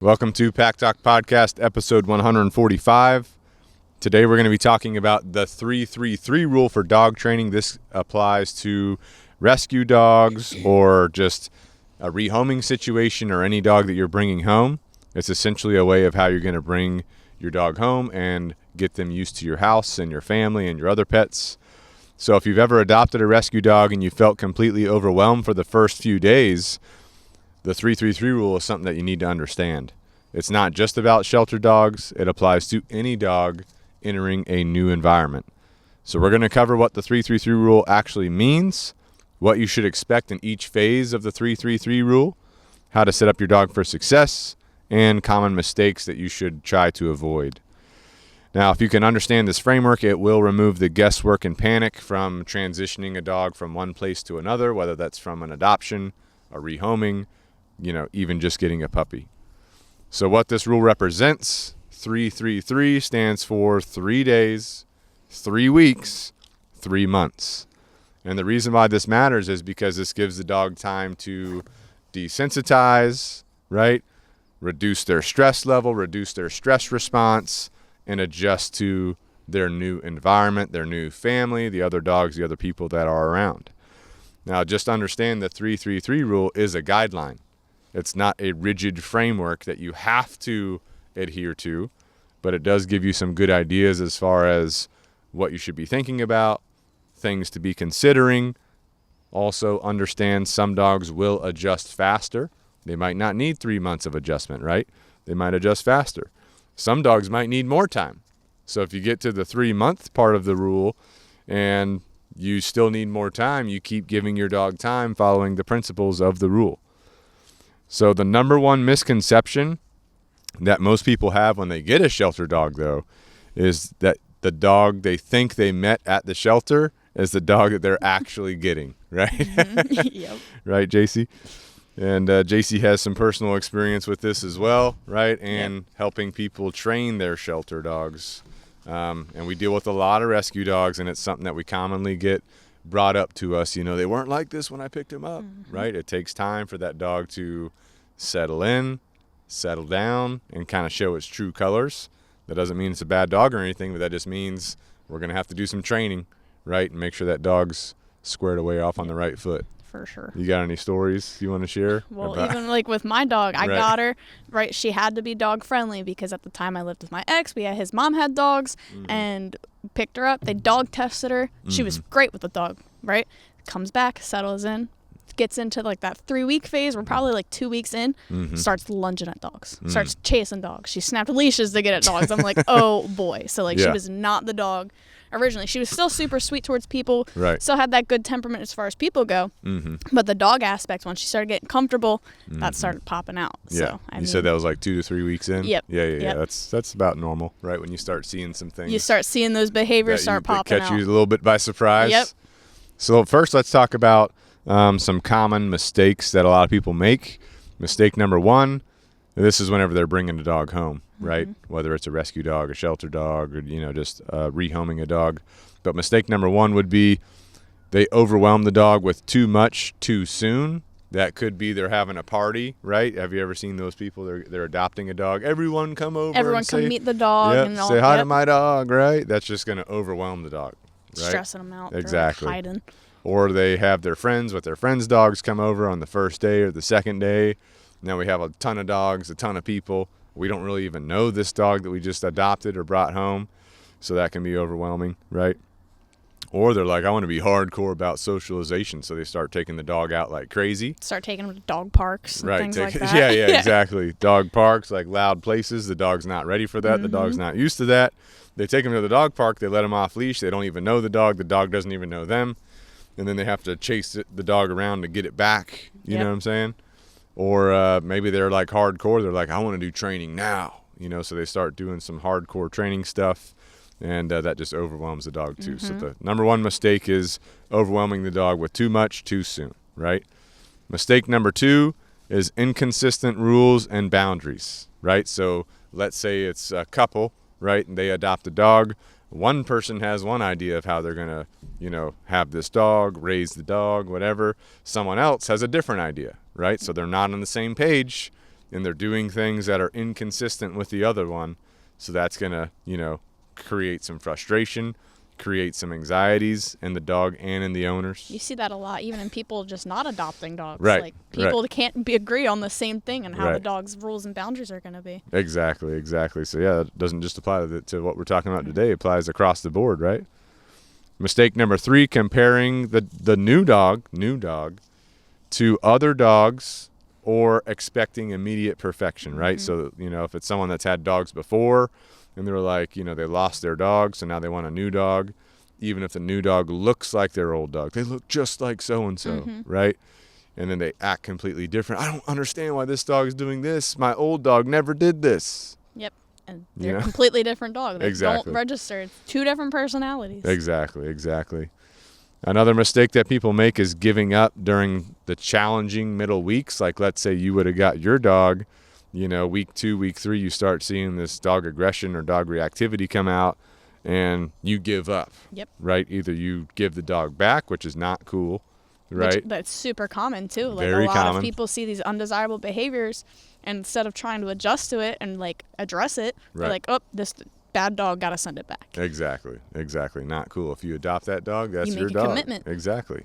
Welcome to Pack Talk Podcast, episode 145. Today we're going to be talking about the 3-3-3 rule for dog training. This applies to rescue dogs or just a rehoming situation or any dog that you're bringing home. It's essentially a way of how you're going to bring your dog home and get them used to your house and your family and your other pets. So if you've ever adopted a rescue dog and you felt completely overwhelmed for the first few days, the 3-3-3 rule is something that you need to understand. It's not just about shelter dogs. It applies to any dog entering a new environment. So we're going to cover what the 3-3-3 rule actually means, what you should expect in each phase of the 3-3-3 rule, how to set up your dog for success, and common mistakes that you should try to avoid. Now, if you can understand this framework, it will remove the guesswork and panic from transitioning a dog from one place to another, whether that's from an adoption, a rehoming, even just getting a puppy. So what this rule represents, 3-3-3 stands for 3 days, 3 weeks, 3 months. And the reason why this matters is because this gives the dog time to desensitize, right? Reduce their stress level, reduce their stress response, and adjust to their new environment, their new family, the other dogs, the other people that are around. Now, just understand the 3-3-3 rule is a guideline. It's not a rigid framework that you have to adhere to, but it does give you some good ideas as far as what you should be thinking about, things to be considering. Also understand some dogs will adjust faster. They might not need 3 months of adjustment, right? They might adjust faster. Some dogs might need more time. So if you get to the 3-month part of the rule and you still need more time, you keep giving your dog time following the principles of the rule. So the number one misconception that most people have when they get a shelter dog, though, is that the dog they think they met at the shelter is the dog that they're actually getting, right? Mm-hmm. Yep. Right, Jacy? And Jacy has some personal experience with this as well, right? And helping people train their shelter dogs. And we deal with a lot of rescue dogs, and it's something that we commonly get brought up to us. They weren't like this when I picked him up, right? It takes time for that dog to settle in, settle down, and kind of show its true colors. That doesn't mean it's a bad dog or anything, but that just means we're going to have to do some training, right? And make sure that dog's squared away off on the right foot. For sure. You got any stories you want to share? Well, even like with my dog, I got her, right? She had to be dog friendly because at the time I lived with my ex, his mom had dogs and picked her up. They dog tested her. She was great with the dog, right? Comes back, settles in, gets into like that 3-week phase. We're probably like 2 weeks in, starts lunging at dogs, starts chasing dogs. She snapped leashes to get at dogs. I'm like, oh boy. So she was not the dog originally. She was still super sweet towards people, still had that good temperament as far as people go, but the dog aspect, once she started getting comfortable, that started popping out. So you said that was like 2 to 3 weeks in? Yep. Yeah. That's about normal, right? When you start seeing some things. You start seeing those behaviors start popping out. Catch you a little bit by surprise. Yep. So first, let's talk about some common mistakes that a lot of people make. Mistake number one, this is whenever they're bringing a dog home, right? Whether it's a rescue dog, a shelter dog, or just rehoming a dog. But mistake number one would be they overwhelm the dog with too much too soon. That could be they're having a party, right? Have you ever seen those people? They're adopting a dog. Everyone come over. Everyone come meet the dog. Yep, and all, say hi to my dog, right? That's just going to overwhelm the dog. Right? Stressing them out. Exactly. They're hiding. Or they have their friends with their friends' dogs come over on the first day or the second day. Now we have a ton of dogs, a ton of people. We don't really even know this dog that we just adopted or brought home. So that can be overwhelming, right? Or they're like, I want to be hardcore about socialization. So they start taking the dog out like crazy. Start taking them to dog parks and things like that. Yeah, exactly. Dog parks, like loud places. The dog's not ready for that. The dog's not used to that. They take him to the dog park. They let him off leash. They don't even know the dog. The dog doesn't even know them. And then they have to chase the dog around to get it back. You know what I'm saying? Or maybe they're like hardcore. They're like, I want to do training now. So they start doing some hardcore training stuff. And that just overwhelms the dog too. So the number one mistake is overwhelming the dog with too much too soon, right? Mistake number two is inconsistent rules and boundaries, right? So let's say it's a couple, right? And they adopt a dog. One person has one idea of how they're going to, have this dog, raise the dog, whatever. Someone else has a different idea, right? So they're not on the same page. and they're doing things that are inconsistent with the other one. So that's going to, create some frustration, create some anxieties in the dog and in the owners. You see that a lot, even in people just not adopting dogs. Right. Like people can't agree on the same thing and how the dog's rules and boundaries are going to be. Exactly. So yeah, it doesn't just apply to what we're talking about today. It applies across the board, right? Mistake number 3, comparing the new dog to other dogs or expecting immediate perfection, right? So, if it's someone that's had dogs before and they're like, they lost their dog, so now they want a new dog, even if the new dog looks like their old dog. They look just like so-and-so, right? And then they act completely different. I don't understand why this dog is doing this. My old dog never did this. Yep. And they're a completely different dog. They Exactly. don't register. It's 2 different personalities. Exactly. Another mistake that people make is giving up during the challenging middle weeks. Like, let's say you would have got your dog, week 2, week 3, you start seeing this dog aggression or dog reactivity come out, and you give up. Yep. Right? Either you give the dog back, which is not cool, right? That's super common, too. Like, Very a lot common. of people see these undesirable behaviors, and instead of trying to adjust to it and, address it, they're like, oh, this bad dog, got to send it back. Exactly. Not cool. If you adopt that dog, that's your dog. You make a commitment. Exactly.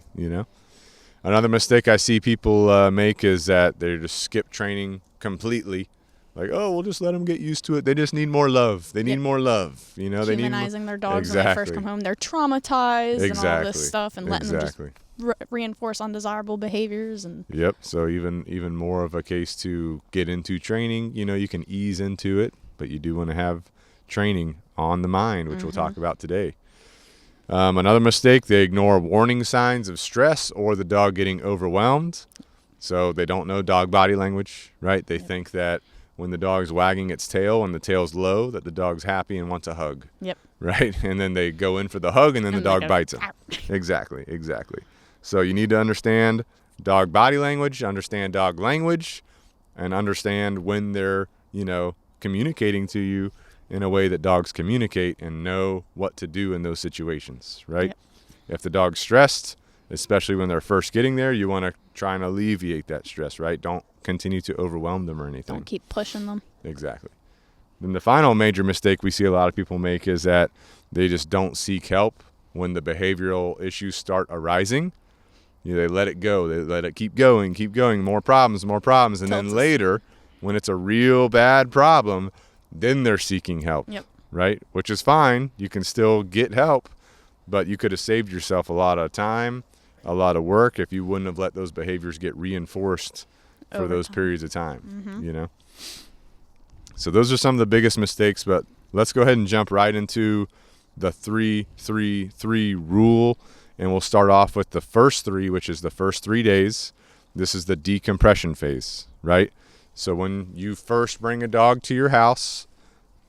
Another mistake I see people make is that they just skip training completely. Like, oh, we'll just let them get used to it. They just need more love. They need more love. They need humanizing their dogs when they first come home. They're traumatized and all this stuff, and letting them just reinforce undesirable behaviors. And Yep. So even more of a case to get into training. You can ease into it, but you do want to have training on the mind, which we'll talk about today. Another mistake, they ignore warning signs of stress or the dog getting overwhelmed. So they don't know dog body language, right? They think that when the dog's wagging its tail and the tail's low, that the dog's happy and wants a hug. Yep. Right? And then they go in for the hug, and then the dog bites them. Ow. Exactly. So you need to understand dog body language, understand dog language, and understand when they're, communicating to you in a way that dogs communicate, and know what to do in those situations, right? Yep. If the dog's stressed, especially when they're first getting there, you want to try and alleviate that stress, right? Don't continue to overwhelm them or anything. Don't keep pushing them. Exactly. Then the final major mistake we see a lot of people make is that they just don't seek help when the behavioral issues start arising. They let it go. They let it keep going, more problems. And then later, when it's a real bad problem, then they're seeking help, right? Which is fine. You can still get help, but you could have saved yourself a lot of time, a lot of work if you wouldn't have let those behaviors get reinforced for those periods of time, So those are some of the biggest mistakes, but let's go ahead and jump right into the 3-3-3 rule, and we'll start off with the first 3, which is the first 3 days. This is the decompression phase, right? So when you first bring a dog to your house,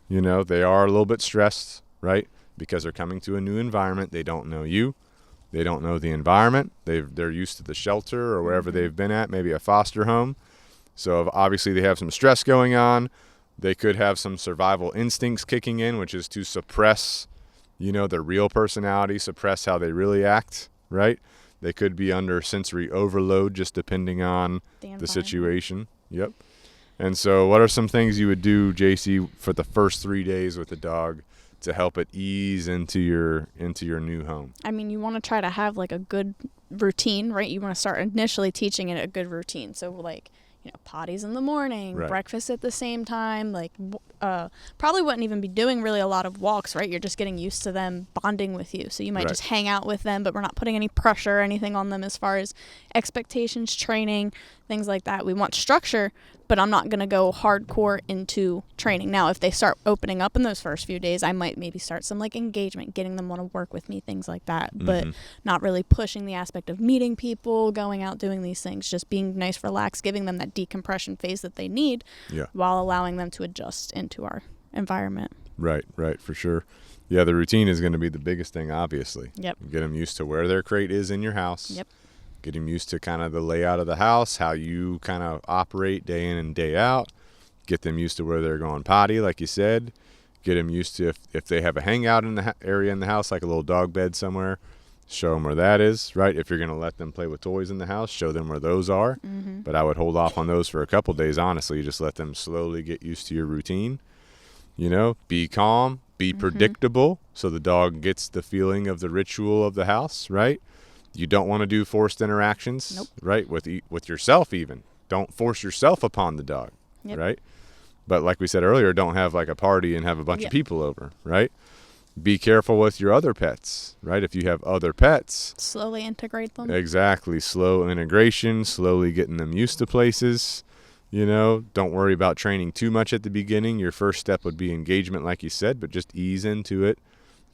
they are a little bit stressed, right? Because they're coming to a new environment. They don't know you. They don't know the environment. They're used to the shelter or wherever they've been at, maybe a foster home. So obviously they have some stress going on. They could have some survival instincts kicking in, which is to suppress, their real personality, suppress how they really act, right? They could be under sensory overload, just depending on the situation. Yep. And so what are some things you would do, Jacy, for the first 3 days with the dog to help it ease into your new home? I mean, you want to try to have a good routine, right? You want to start initially teaching it a good routine. So potties in the morning, breakfast at the same time, probably wouldn't even be doing really a lot of walks, right? You're just getting used to them bonding with you. So you might just hang out with them, but we're not putting any pressure or anything on them as far as expectations, training, things like that. We want structure, but I'm not going to go hardcore into training. Now, if they start opening up in those first few days, I might maybe start some engagement, getting them want to work with me, things like that, but not really pushing the aspect of meeting people, going out, doing these things, just being nice, relaxed, giving them that decompression phase that they need while allowing them to adjust into our environment. Right, for sure. Yeah, the routine is going to be the biggest thing, obviously. Yep. Get them used to where their crate is in your house. Yep. Get them used to kind of the layout of the house, how you kind of operate day in and day out. Get them used to where they're going potty, like you said. Get them used to if they have a hangout in the area in the house, like a little dog bed somewhere, show them where that is, right? If you're going to let them play with toys in the house, show them where those are. But I would hold off on those for a couple days, honestly. Just let them slowly get used to your routine. You know, be calm, be predictable, so the dog gets the feeling of the ritual of the house, right? You don't want to do forced interactions, right? With yourself even. Don't force yourself upon the dog, right? But like we said earlier, don't have like a party and have a bunch of people over, right? Be careful with your other pets, right? If you have other pets, slowly integrate them. Exactly. Slow integration, slowly getting them used to places. You know, don't worry about training too much at the beginning. Your first step would be engagement, like you said, but just ease into it.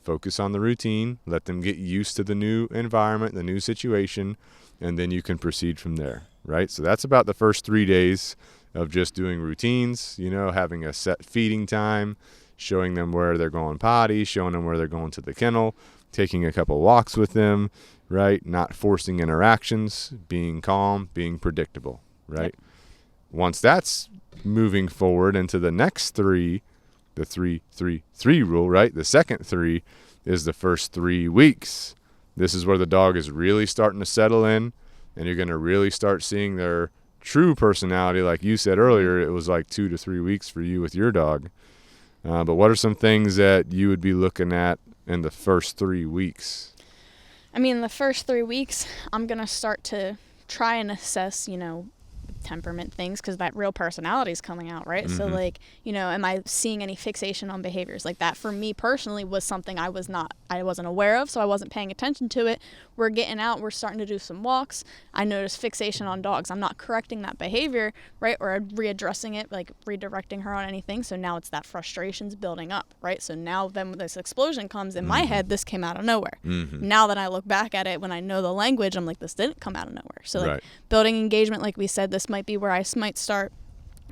Focus on the routine. Let them get used to the new environment, the new situation, and then you can proceed from there, right? So that's about the first 3 days of just doing routines, you know, having a set feeding time, showing them where they're going potty, showing them where they're going to the kennel, taking a couple walks with them, right? Not forcing interactions, being calm, being predictable, right? Once that's moving forward into the next 3, the 3-3-3 rule, right? The second 3 is the first 3 weeks. This is where the dog is really starting to settle in, and you're going to really start seeing their true personality. Like you said earlier, it was like 2 to 3 weeks for you with your dog. But what are some things that you would be looking at in the first 3 weeks? I mean, the first 3 weeks, I'm going to start to try and assess, you know, temperament things, because that real personality is coming out, right? So like, you know, am I seeing any fixation on behaviors like that? For me personally was something I wasn't aware of, so I wasn't paying attention to it. We're getting out, we're starting to do some walks. I noticed fixation on dogs. I'm not correcting that behavior, right? Or readdressing it, like redirecting her on anything. So now it's that frustration's building up, right? So now then when this explosion comes in my head, this came out of nowhere. Now that I look back at it, when I know the language, I'm like, this didn't come out of nowhere. So like building engagement, like we said, this might be where I might start,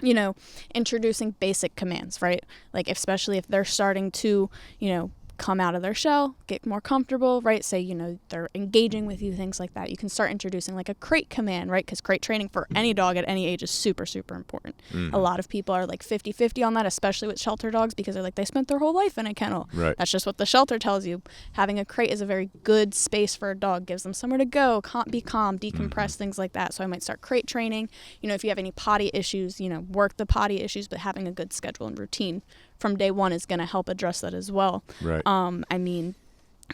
you know, introducing basic commands, right? Like especially if they're starting to, you know, come out of their shell, get more comfortable, right? Say, you know, they're engaging with you, things like that. You can start introducing like a crate command, right? Because crate training for any dog at any age is super, super important. A lot of people are like 50-50 on that, especially with shelter dogs, because they're like, they spent their whole life in a kennel. Right. That's just what the shelter tells you. Having a crate is a very good space for a dog, gives them somewhere to go, be calm, decompress, things like that. So I might start crate training. You know, if you have any potty issues, you know, work the potty issues, but having a good schedule and routine from day one is going to help address that as well. Right. I mean,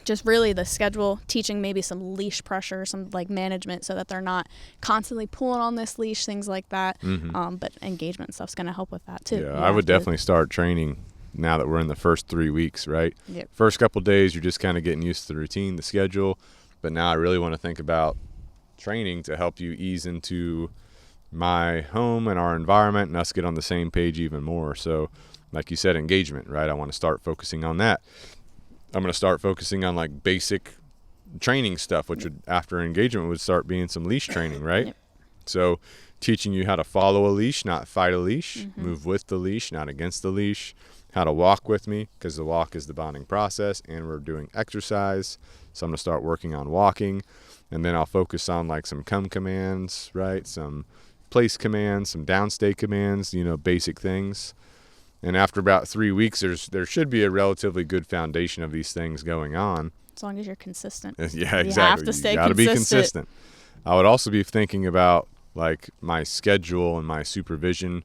just really the schedule, teaching maybe some leash pressure, some like management, so that they're not constantly pulling on this leash, things like that. But engagement stuff's going to help with that too. Yeah, I would definitely start training now that we're in the first 3 weeks, right? First couple days, you're just kind of getting used to the routine, the schedule. But now I really want to think about training to help you ease into my home and our environment and us get on the same page even more. So like you said, engagement, right? I want to start focusing on that. I'm going to start focusing on like basic training stuff, which would, after engagement, would start being some leash training, right? So teaching you how to follow a leash, not fight a leash, move with the leash, not against the leash, how to walk with me, because the walk is the bonding process, and we're doing exercise. So I'm going to start working on walking, and then I'll focus on like some come commands, right? Some place commands, some downstay commands, you know, basic things. And after about 3 weeks, there should be a relatively good foundation of these things going on. As long as you're consistent. Yeah, exactly. You have to stay consistent. You got to be consistent. I would also be thinking about like my schedule and my supervision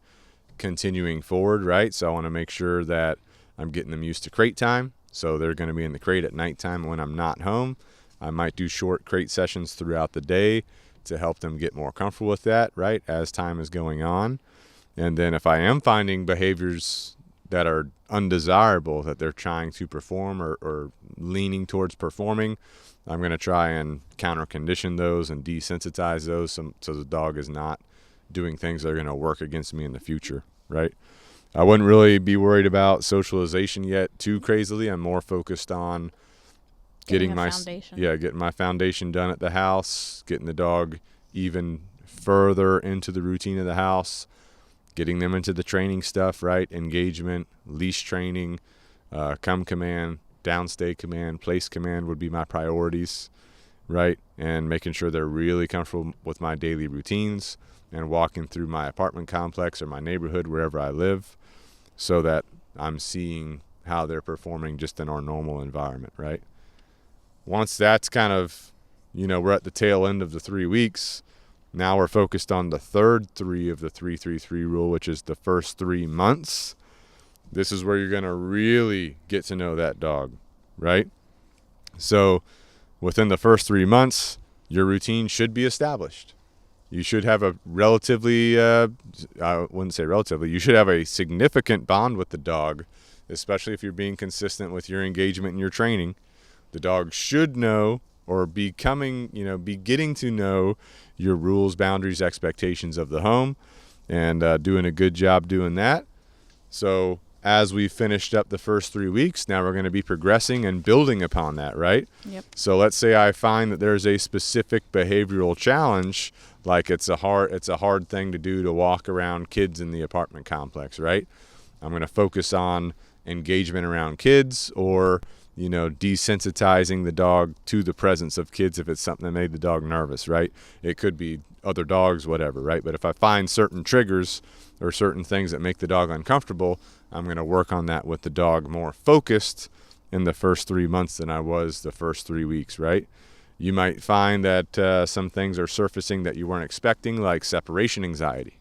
continuing forward, right? So I want to make sure that I'm getting them used to crate time. So they're going to be in the crate at nighttime when I'm not home. I might do short crate sessions throughout the day to help them get more comfortable with that, right, as time is going on. And then if I am finding behaviors that are undesirable, that they're trying to perform or leaning towards performing, I'm going to try and counter condition those and desensitize those so the dog is not doing things that are going to work against me in the future, right? I wouldn't really be worried about socialization yet too crazily. I'm more focused on getting my foundation done at the house, getting the dog even further into the routine of the house, getting them into the training stuff, right? Engagement, leash training, come command, downstay command, place command would be my priorities, right? And making sure they're really comfortable with my daily routines and walking through my apartment complex or my neighborhood, wherever I live, so that I'm seeing how they're performing just in our normal environment, right? once that's kind of, we're at the tail end of the 3 weeks, now we're focused on the third 3 of the 3-3-3 rule, which is the first 3 months. This is where you're going to really get to know that dog, right? So within the first 3 months, your routine should be established. You should have a relatively, I wouldn't say relatively, you should have a significant bond with the dog, especially if you're being consistent with your engagement and your training. The dog should know or be getting to know your rules, boundaries, expectations of the home, and doing a good job doing that. So as we finished up the first 3 weeks, now we're going to be progressing and building upon that, right? Yep. So let's say I find that there's a specific behavioral challenge, like it's a hard thing to do to walk around kids in the apartment complex, right? I'm going to focus on engagement around kids, or desensitizing the dog to the presence of kids if it's something that made the dog nervous, right? It could be other dogs, whatever, right? But if I find certain triggers or certain things that make the dog uncomfortable, I'm going to work on that with the dog more focused in the first 3 months than I was the first 3 weeks, right? You might find that some things are surfacing that you weren't expecting, like separation anxiety.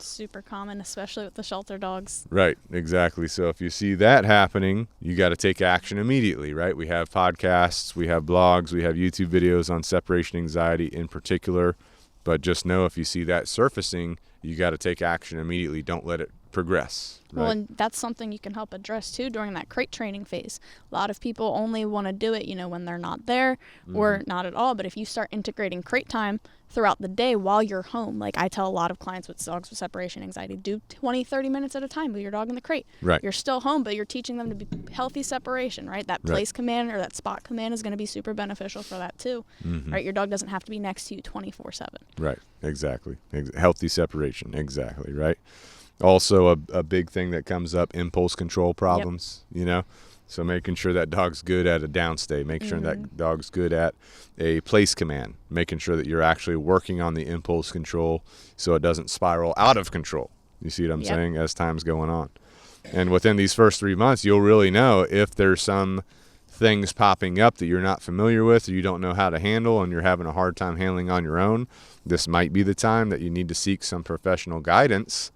Super common, especially with the shelter dogs. Right, exactly. So if you see that happening, you got to take action immediately, right? We have podcasts, we have blogs, we have YouTube videos on separation anxiety in particular. But just know if you see that surfacing, you got to take action immediately. Don't let it progress. Right? Well, and that's something you can help address too during that crate training phase. A lot of people only want to do it, when they're not there or not at all. But if you start integrating crate time throughout the day while you're home, like I tell a lot of clients with dogs with separation anxiety, do 20, 30 minutes at a time with your dog in the crate. Right. You're still home, but you're teaching them to be healthy separation, right? That place command or that spot command is going to be super beneficial for that too, right? Your dog doesn't have to be next to you 24/7. Right, exactly. Healthy separation, exactly, right? Also, a big thing that comes up, impulse control problems, So making sure that dog's good at a downstay, making sure that dog's good at a place command, making sure that you're actually working on the impulse control so it doesn't spiral out of control. You see what I'm saying? As time's going on. And within these first 3 months, you'll really know if there's some things popping up that you're not familiar with or you don't know how to handle and you're having a hard time handling on your own. This might be the time that you need to seek some professional guidance,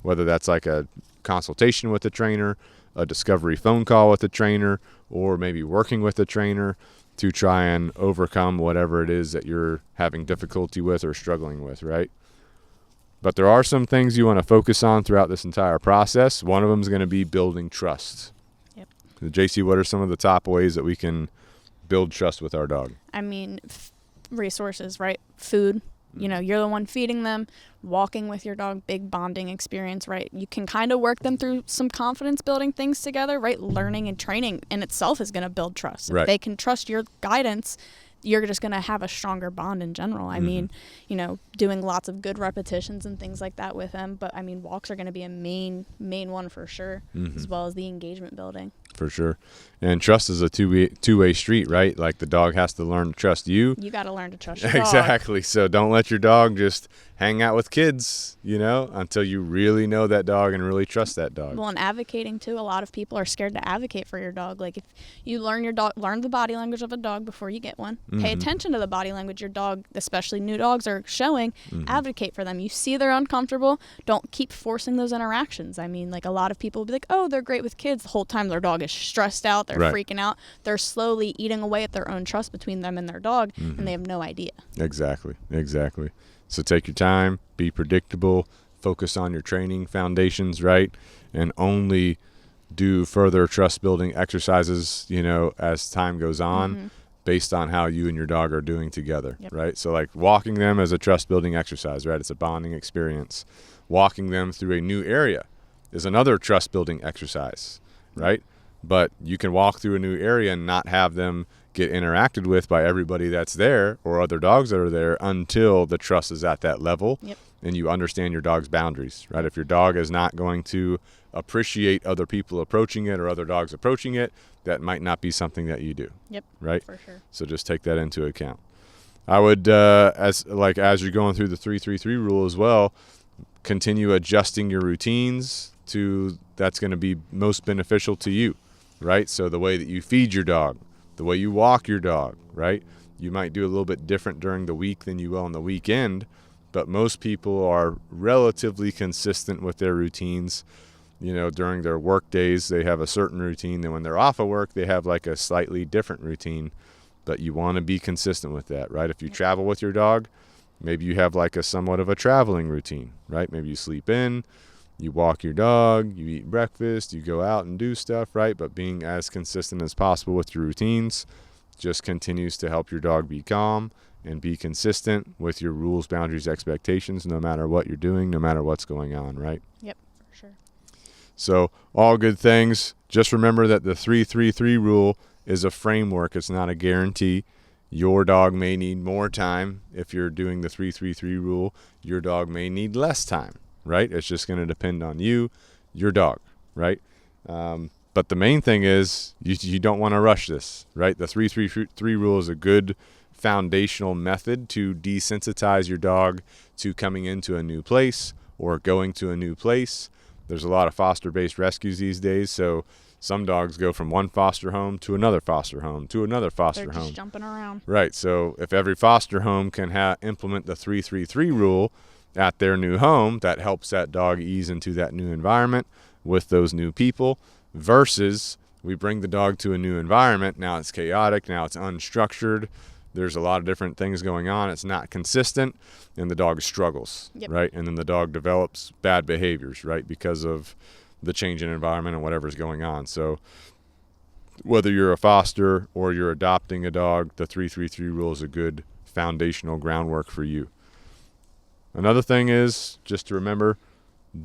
whether that's like a consultation with a trainer, a discovery phone call with a trainer, or maybe working with a trainer to try and overcome whatever it is that you're having difficulty with or struggling with, right? But there are some things you want to focus on throughout this entire process. One of them is going to be building trust. Yep. Jacy, what are some of the top ways that we can build trust with our dog? I mean, resources, right? Food. You're the one feeding them, walking with your dog, big bonding experience, right? You can kind of work them through some confidence building things together, right? Learning and training in itself is going to build trust. If they can trust your guidance, you're just going to have a stronger bond in general. I mean, doing lots of good repetitions and things like that with them. But I mean, walks are going to be a main one for sure, as well as the engagement building. For sure. And trust is a two-way street, right? Like the dog has to learn to trust you. You got to learn to trust your dog. Exactly. So don't let your dog just hang out with kids, until you really know that dog and really trust that dog. Well, and advocating too, a lot of people are scared to advocate for your dog. Like if you learn the body language of a dog before you get one. Pay attention to the body language your dog, especially new dogs, are showing. Advocate for them. You see they're uncomfortable. Don't keep forcing those interactions. I mean, like a lot of people will be like, oh, they're great with kids. The whole time their dog is stressed out. They're freaking out. They're slowly eating away at their own trust between them and their dog, and they have no idea. Exactly. So take your time, be predictable, focus on your training foundations, right? And only do further trust building exercises, as time goes on, based on how you and your dog are doing together, right? So like walking them as a trust building exercise, right? It's a bonding experience. Walking them through a new area is another trust building exercise, right? But you can walk through a new area and not have them get interacted with by everybody that's there or other dogs that are there until the trust is at that level and you understand your dog's boundaries, right? If your dog is not going to appreciate other people approaching it or other dogs approaching it, that might not be something that you do. Right? For sure. So just take that into account. I would, as you're going through the 3-3-3 rule as well, continue adjusting your routines to that's going to be most beneficial to you, right? So the way that you feed your dog, the way you walk your dog, right? You might do a little bit different during the week than you will on the weekend, but most people are relatively consistent with their routines. During their work days, they have a certain routine. Then when they're off of work, they have like a slightly different routine. But you want to be consistent with that, right? If you travel with your dog, maybe you have like a somewhat of a traveling routine, right? Maybe you sleep in, you walk your dog, you eat breakfast, you go out and do stuff, right? But being as consistent as possible with your routines just continues to help your dog be calm and be consistent with your rules, boundaries, expectations, no matter what you're doing, no matter what's going on, right? Yep, for sure. So all good things. Just remember that the 3-3-3 rule is a framework. It's not a guarantee. Your dog may need more time. If you're doing the 3-3-3 rule, your dog may need less time, right? It's just going to depend on you, your dog, right? But the main thing is you don't want to rush this, right? The 3-3-3 rule is a good foundational method to desensitize your dog to coming into a new place or going to a new place. There's a lot of foster-based rescues these days, so some dogs go from one foster home to another foster home to another foster home. They're just jumping around. Right, so if every foster home can implement the 3-3-3 rule at their new home, that helps that dog ease into that new environment with those new people, versus we bring the dog to a new environment. Now it's chaotic, now it's unstructured. There's a lot of different things going on. It's not consistent, and the dog struggles, right? And then the dog develops bad behaviors, right, because of the change in environment and whatever's going on. So whether you're a foster or you're adopting a dog, the 3-3-3 rule is a good foundational groundwork for you. Another thing is just to remember,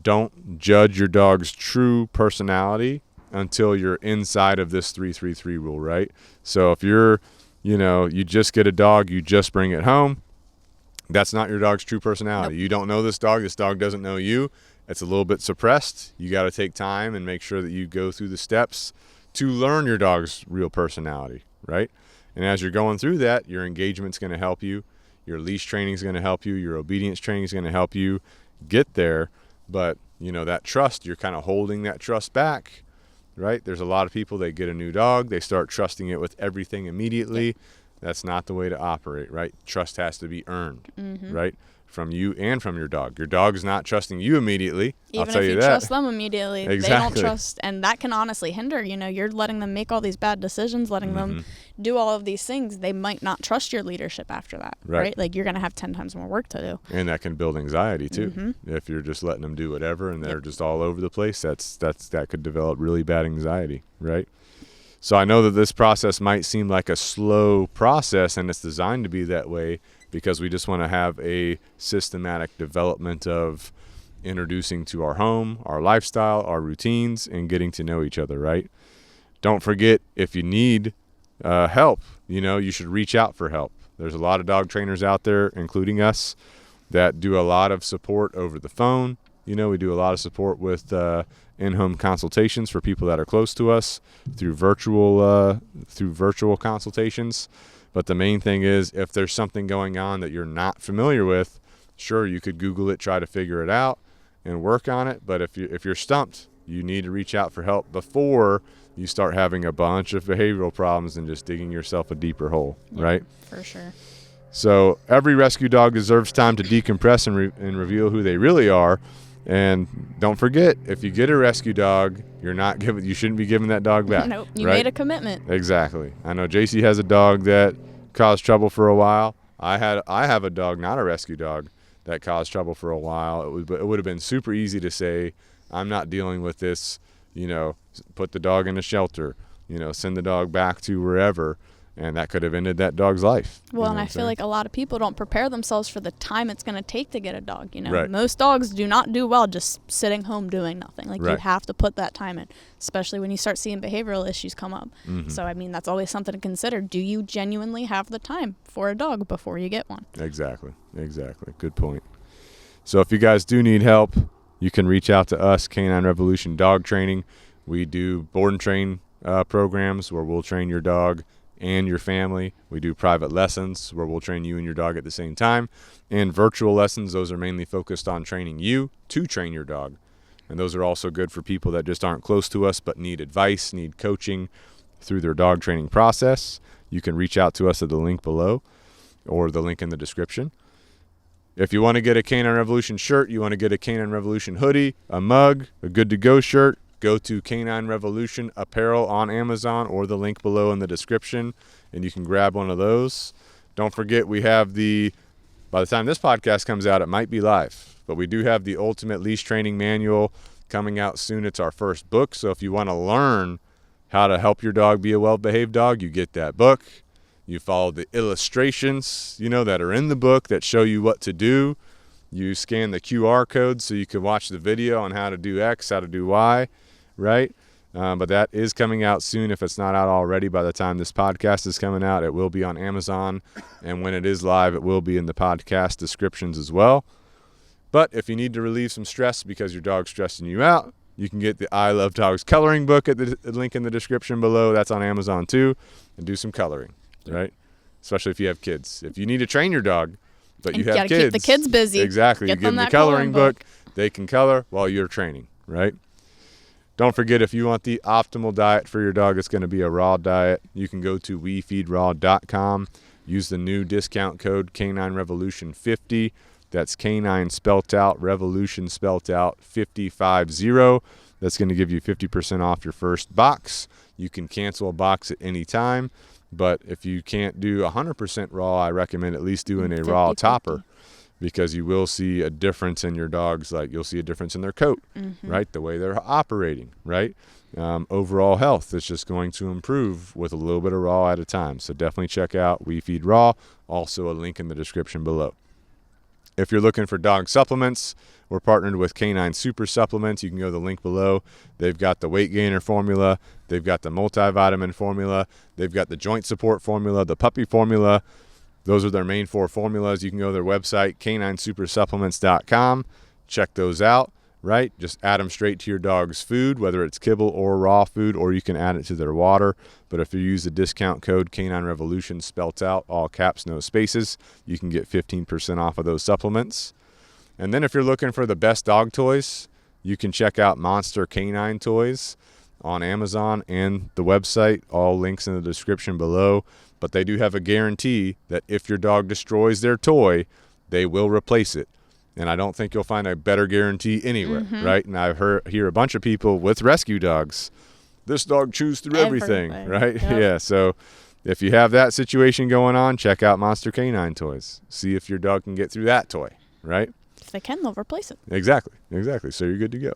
don't judge your dog's true personality until you're inside of this 3-3-3 rule, right? So if you're you just get a dog, you just bring it home, that's not your dog's true personality. Nope. You don't know this dog doesn't know you. It's a little bit suppressed. You got to take time and make sure that you go through the steps to learn your dog's real personality, right? And as you're going through that, your engagement's going to help you. Your leash training is going to help you. Your obedience training is going to help you get there. But, that trust, you're kind of holding that trust back, right? There's a lot of people, they get a new dog, they start trusting it with everything immediately. Yep. That's not the way to operate, right? Trust has to be earned, right? From you and from your dog. Your dog's not trusting you immediately. Even I'll tell if you you that. trust them immediately, Exactly. They don't trust, and that can honestly hinder. You're letting them make all these bad decisions, letting them do all of these things. They might not trust your leadership after that, right? Like you're going to have 10 times more work to do. And that can build anxiety too. If you're just letting them do whatever and they're just all over the place, that could develop really bad anxiety, right? So I know that this process might seem like a slow process, and it's designed to be that way because we just want to have a systematic development of introducing to our home, our lifestyle, our routines, and getting to know each other, right? Don't forget, if you need help, you should reach out for help. There's a lot of dog trainers out there, including us, that do a lot of support over the phone. We do a lot of support with in-home consultations for people that are close to us through virtual consultations. But the main thing is, if there's something going on that you're not familiar with, sure, you could Google it, try to figure it out, and work on it. But if you're stumped, you need to reach out for help before you start having a bunch of behavioral problems and just digging yourself a deeper hole, right? For sure. So every rescue dog deserves time to decompress and reveal who they really are. And don't forget, if you get a rescue dog, you shouldn't be giving that dog back. Nope, you right? made a commitment. Exactly. I know Jacy has a dog that caused trouble for a while. I have a dog, not a rescue dog, that caused trouble for a while. It would have been super easy to say, I'm not dealing with this, put the dog in a shelter, send the dog back to wherever. And that could have ended that dog's life. Well, and I feel like a lot of people don't prepare themselves for the time it's going to take to get a dog. Right. Most dogs do not do well just sitting home doing nothing. Like, right. You have to put that time in, especially when you start seeing behavioral issues come up. So, that's always something to consider. Do you genuinely have the time for a dog before you get one? Exactly. Good point. So if you guys do need help, you can reach out to us, Canine Revolution Dog Training. We do board and train programs where we'll train your dog and your family. We do private lessons where we'll train you and your dog at the same time, and virtual lessons. Those are mainly focused on training you to train your dog, and those are also good for people that just aren't close to us but need advice, need coaching through their dog training process, you can reach out to us at the link below or the link in the description. If you want to get a Canine Revolution shirt, you want to get a Canine Revolution hoodie, a mug, a good to go shirt, go to Canine Revolution Apparel on Amazon or the link below in the description, and you can grab one of those. Don't forget, we have by the time this podcast comes out, it might be live, but we do have the Ultimate Leash Training Manual coming out soon. It's our first book, so if you want to learn how to help your dog be a well-behaved dog, you get that book. You follow the illustrations, that are in the book that show you what to do. You scan the QR code so you can watch the video on how to do X, how to do Y, right? But that is coming out soon. If it's not out already by the time this podcast is coming out, it will be on Amazon. And when it is live, it will be in the podcast descriptions as well. But if you need to relieve some stress because your dog's stressing you out, you can get the I Love Dogs coloring book at the link in the description below. That's on Amazon too. And do some coloring, right? Especially if you have kids. If you need to train your dog, but you have kids. Keep the kids busy. Exactly. Get You give them the coloring book. They can color while you're training, right? Don't forget, if you want the optimal diet for your dog, it's going to be a raw diet. You can go to wefeedraw.com. Use the new discount code Canine Revolution 50. That's Canine spelt out, Revolution spelt out, 5050. That's going to give you 50% off your first box. You can cancel a box at any time, but if you can't do 100% raw, I recommend at least doing a raw topper, because you will see a difference in your dogs. Like, you'll see a difference in their coat, right? The way they're operating, right? Overall health is just going to improve with a little bit of raw at a time. So definitely check out We Feed Raw. Also a link in the description below. If you're looking for dog supplements, we're partnered with Canine Super Supplements. You can go to the link below. They've got the weight gainer formula. They've got the multivitamin formula. They've got the joint support formula, the puppy formula. Those are their main 4 formulas. You can go to their website, caninesupersupplements.com. Check those out, right? Just add them straight to your dog's food, whether it's kibble or raw food, or you can add it to their water. But if you use the discount code Canine Revolution spelt out, all caps, no spaces, you can get 15% off of those supplements. And then if you're looking for the best dog toys, you can check out Monster Canine Toys on Amazon and the website. All links in the description below. But they do have a guarantee that if your dog destroys their toy, they will replace it. And I don't think you'll find a better guarantee anywhere, right? And I've hear a bunch of people with rescue dogs, this dog chews through everything, right? Yep. Yeah, so if you have that situation going on, check out Monster Canine Toys. See if your dog can get through that toy, right? If they can, they'll replace it. Exactly. So you're good to go.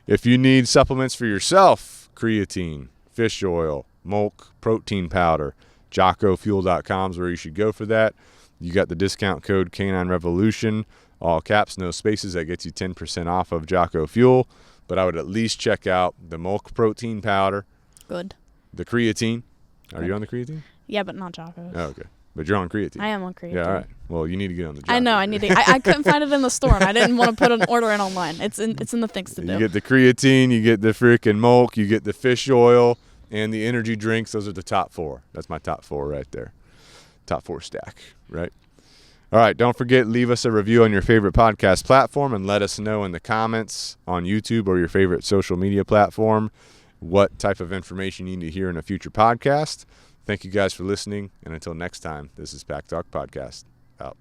If you need supplements for yourself, creatine, fish oil, milk, protein powder, JockoFuel.com is where you should go for that. You got the discount code Canine Revolution, all caps, no spaces. That gets you 10% off of Jocko Fuel. But I would at least check out the milk protein powder. Good. The creatine. Are you on the creatine? Yeah, but not Jocko's. Oh, okay. But you're on creatine. I am on creatine. Yeah, all right. Well, you need to get on the Jocko. I know. I need to. I couldn't find it in the store, and I didn't want to put an order in online. It's in the things to do. You get the creatine, you get the freaking milk, you get the fish oil, and the energy drinks. Those are the top 4. That's my top 4 right there. Top 4 stack, right? All right, don't forget, leave us a review on your favorite podcast platform and let us know in the comments on YouTube or your favorite social media platform what type of information you need to hear in a future podcast. Thank you guys for listening, and until next time, this is Pack Talk Podcast. Out.